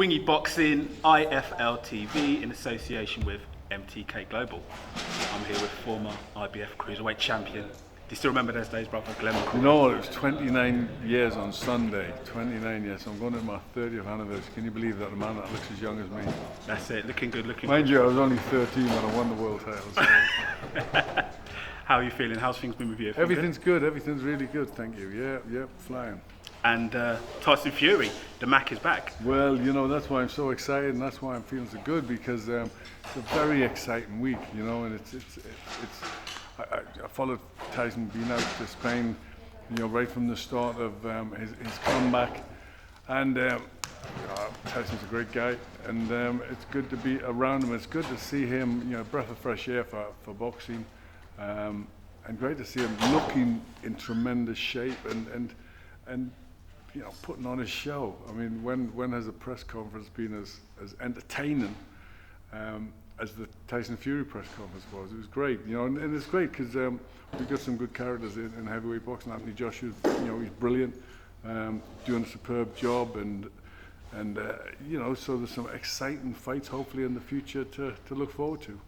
Wingy Boxing, IFL TV, in association with MTK Global. I'm here with former IBF Cruiserweight champion. Do you still remember those days, brother? Glenn McCRORY? No, it was 29 years on Sunday. 29 years. I'm going to my 30th anniversary. Can you believe that? A man that looks as young as me. That's it. Looking good, looking Mind good. you, I was only 13 when I won the world title. So. How are you feeling? How's things been with you? Everything's good. Everything's really good. Thank you. Yeah, flying. And Tyson Fury, the Mac is back. Well, you know, that's why I'm so excited, and that's why I'm feeling so good, because it's a very exciting week, you know, and I followed Tyson being out to Spain, you know, right from the start of his comeback, and Tyson's a great guy, and it's good to be around him. It's good to see him, you know, breath of fresh air for boxing, and great to see him looking in tremendous shape and you know, putting on a show. I mean, when has a press conference been as entertaining as the Tyson Fury press conference was? It was great, you know, and it's great because we've got some good characters in heavyweight boxing. Anthony Joshua, you know, he's brilliant, doing a superb job, and you know, so there's some exciting fights hopefully in the future to look forward to.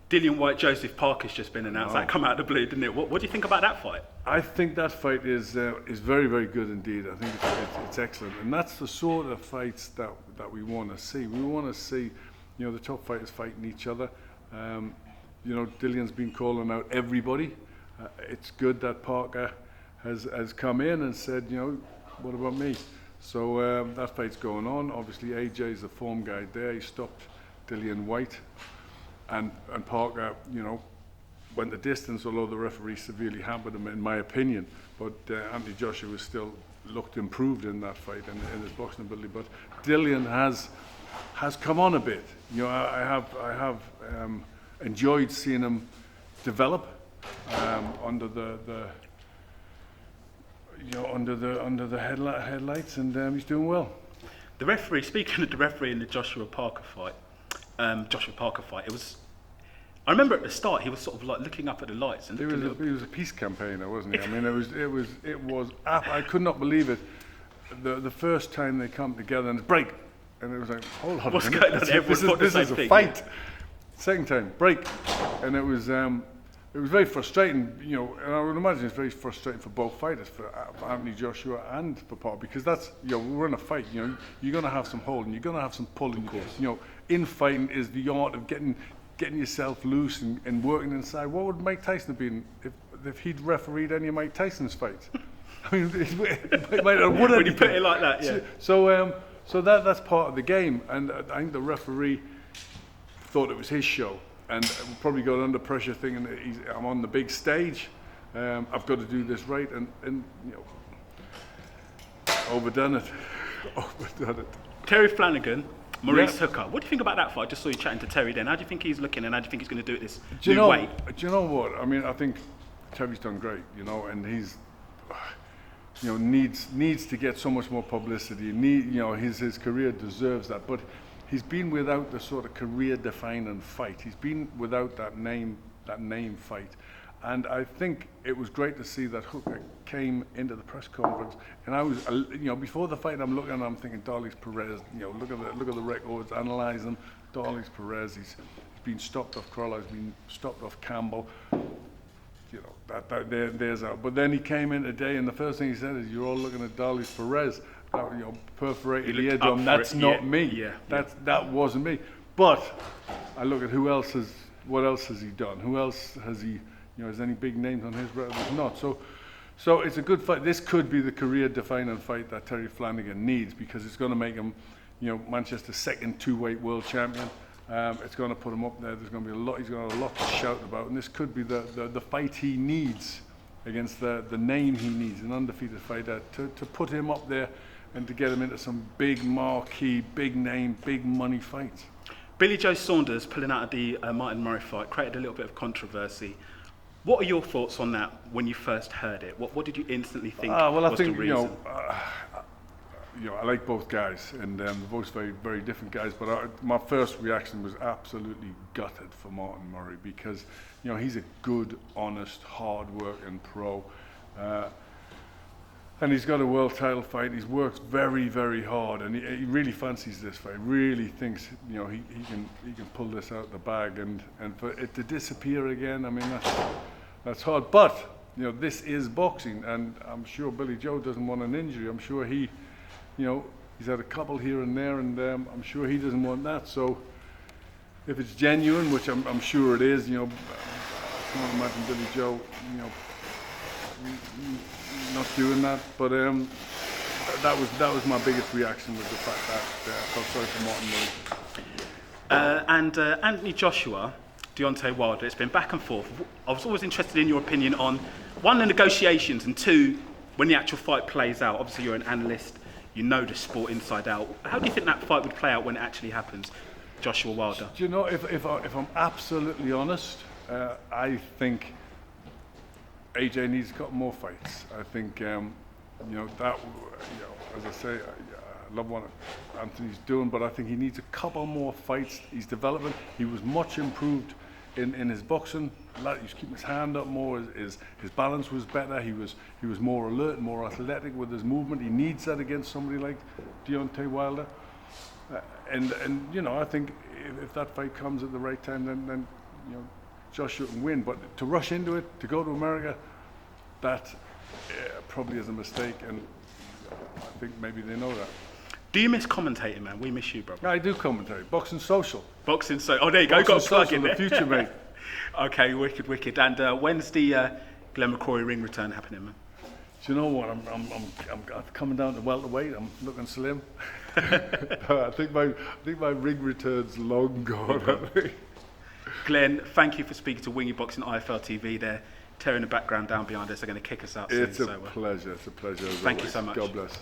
Dillian WHYTE-Parker's just been announced. That come out of the blue, didn't it? What do you think about that fight? I think that fight is very, very good indeed. I think it's excellent, and that's the sort of fights that we want to see. We want to see, you know, the top fighters fighting each other. You know, Dillian's been calling out everybody. It's good that Parker has come in and said, you know, what about me? So that fight's going on. Obviously, AJ's the form guy there. He stopped Dillian Whyte. And Parker, you know, went the distance, although the referee severely hampered him, in my opinion. But Anthony Joshua was still looked improved in that fight and in his boxing ability. But Dillian has come on a bit. You know, I have enjoyed seeing him develop under the headlights, and he's doing well. The referee, speaking of the referee in the Joshua Parker fight, it was. I remember at the start he was sort of like looking up at the lights and he was a peace campaigner, wasn't he? I mean, it was. I could not believe it. The first time they come together and break, and it was like, hold on, what's going on? This is a fight. Second time break, and it was very frustrating, you know, and I would imagine it's very frustrating for both fighters, for Anthony Joshua and for Parker, because that's, you know, we're in a fight, you know, you're going to have some holding, you're going to have some pulling, of course. You know, in fighting is the art of getting yourself loose and working inside. What would Mike Tyson have been if he'd refereed any of Mike Tyson's fights? I mean, when you put it like that, yeah. So that's part of the game, and I think the referee thought it was his show. And we probably got under pressure thinking that I'm on the big stage, I've got to do this right, and you know, overdone it. Terry Flanagan, Maurice Hooker. What do you think about that fight? I just saw you chatting to Terry then. How do you think he's looking, and how do you think he's going to do it this new way? Do you know what? I mean, I think Terry's done great, you know, and he's, you know, needs to get so much more publicity. You know, his career deserves that, but he's been without the sort of career-defining fight. He's been without that name fight. And I think it was great to see that Hooker came into the press conference. And I was, you know, before the fight, I'm thinking, Darlix Perez, you know, look at the records, analyze them. Darlix Perez, he's been stopped off Crowell, he's been stopped off Campbell. You know, there's out. But then he came in today, and the first thing he said is, "You're all looking at Darlix Perez." You know, perforated eardrum. That's not me. Yeah. That wasn't me. But I look at what else has he done? Who else has he? You know, has any big names on his record? Not. So it's a good fight. This could be the career-defining fight that Terry Flanagan needs, because it's going to make him, you know, Manchester's second two-weight world champion. It's going to put him up there. There's going to be a lot. He's going to have a lot to shout about, and this could be the fight he needs against the name he needs, an undefeated fighter, to put him up there and to get him into some big marquee, big name, big money fights. Billy Joe Saunders pulling out of the Martin Murray fight created a little bit of controversy. What are your thoughts on that when you first heard it? What did you instantly think was the reason? You know, I like both guys, and they're both very, very different guys. But my first reaction was absolutely gutted for Martin Murray, because, you know, he's a good, honest, hard-working pro. And he's got a world title fight. He's worked very, very hard, and he really fancies this fight. Really thinks, you know, he can pull this out of the bag, and for it to disappear again, I mean, that's hard. But you know, this is boxing, and I'm sure Billy Joe doesn't want an injury. I'm sure he, you know, he's had a couple here and there, and I'm sure he doesn't want that. So if it's genuine, which I'm sure it is, you know, I can't imagine Billy Joe, you know, not doing that. But that was my biggest reaction, was the fact that I felt sorry for Martin Murray. And Anthony Joshua, Deontay Wilder, it's been back and forth. I was always interested in your opinion on, one, the negotiations, and two, when the actual fight plays out. Obviously you're an analyst, you know the sport inside out. How do you think that fight would play out when it actually happens, Joshua Wilder? Do you know, if I'm absolutely honest, I think AJ needs a couple more fights. I think, you know, that, you know, as I say, I love what Anthony's doing, but I think he needs a couple more fights. He's developing. He was much improved in his boxing. He was keeping his hand up more. His balance was better. He was more alert, more athletic with his movement. He needs that against somebody like Deontay Wilder. And you know, I think if that fight comes at the right time, then you know, Joshua can win. But to rush into it, to go to America, that probably is a mistake, and I think maybe they know that. Do you miss commentating, man? We miss you, bro. I do commentate. Boxing Social. Boxing so. Oh, there you go. Boxing Got a plug Social, in there. the future, mate. Okay, wicked. And when's the Glenn McCrory ring return happening, man? Do you know what? I'm coming down to welterweight. I'm looking slim. I think my ring return's long gone. I think. Glenn, thank you for speaking to Wingy Boxing IFL TV. They're tearing the background down behind us. They're going to kick us out soon. It's a pleasure. It's a pleasure. Thank you so much. God bless.